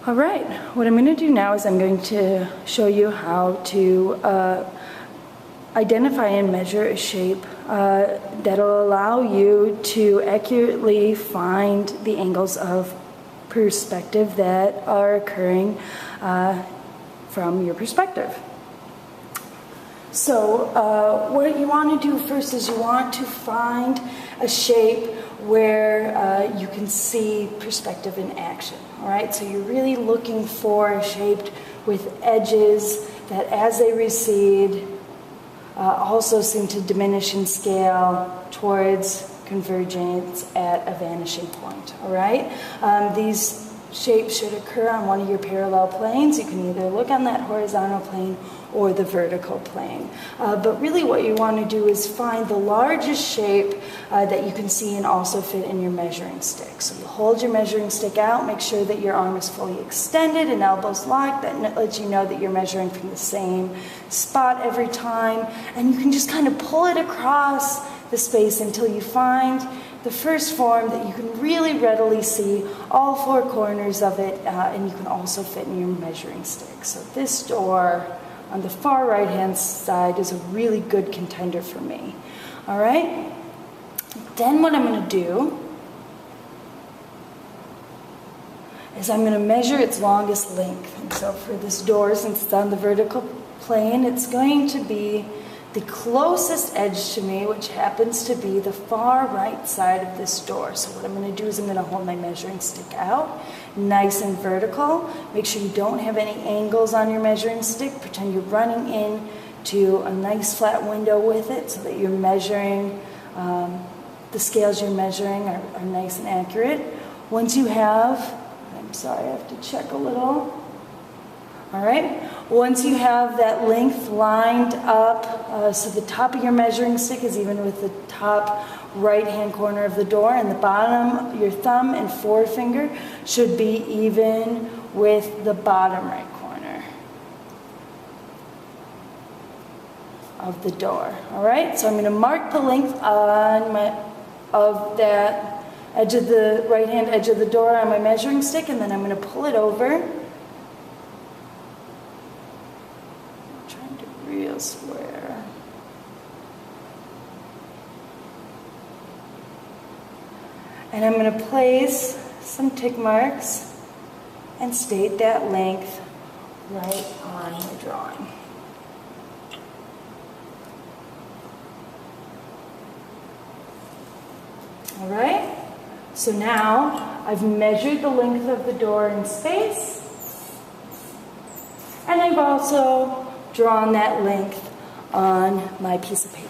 All right, what I'm going to do now is I'm going to show you how to identify and measure a shape that'll allow you to accurately find the angles of perspective that are occurring from your perspective. So what you want to do first is you want to find a shape where you can see perspective in action. All right, so you're really looking for a shape with edges that as they recede also seem to diminish in scale towards convergence at a vanishing point. All right, these shapes should occur on one of your parallel planes. You can either look on that horizontal plane or the vertical plane. But really what you want to do is find the largest shape that you can see and also fit in your measuring stick. So you hold your measuring stick out, make sure that your arm is fully extended and elbows locked. That lets you know that you're measuring from the same spot every time. And you can just kind of pull it across the space until you find the first form that you can really readily see all four corners of it, and you can also fit in your measuring stick. So this door on the far right-hand side is a really good contender for me. All right? Then what I'm going to do is I'm going to measure its longest length. And so for this door, since it's on the vertical plane, it's going to be the closest edge to me, which happens to be the far right side of this door. So what I'm going to do is I'm going to hold my measuring stick out, nice and vertical. Make sure you don't have any angles on your measuring stick. Pretend you're running in to a nice flat window with it so that you're measuring, the scales you're measuring are nice and accurate. Once you have, I'm sorry, I have to check a little. All right, once you have that length lined up, so the top of your measuring stick is even with the top right-hand corner of the door, and the bottom, your thumb and forefinger should be even with the bottom right corner of the door. All right, so I'm going to mark the length of that edge of the right-hand edge of the door on my measuring stick, and then I'm going to pull it over. Real square. And I'm going to place some tick marks and state that length right on my drawing. All right, so now I've measured the length of the door in space, and I've also drawn that length on my piece of paper.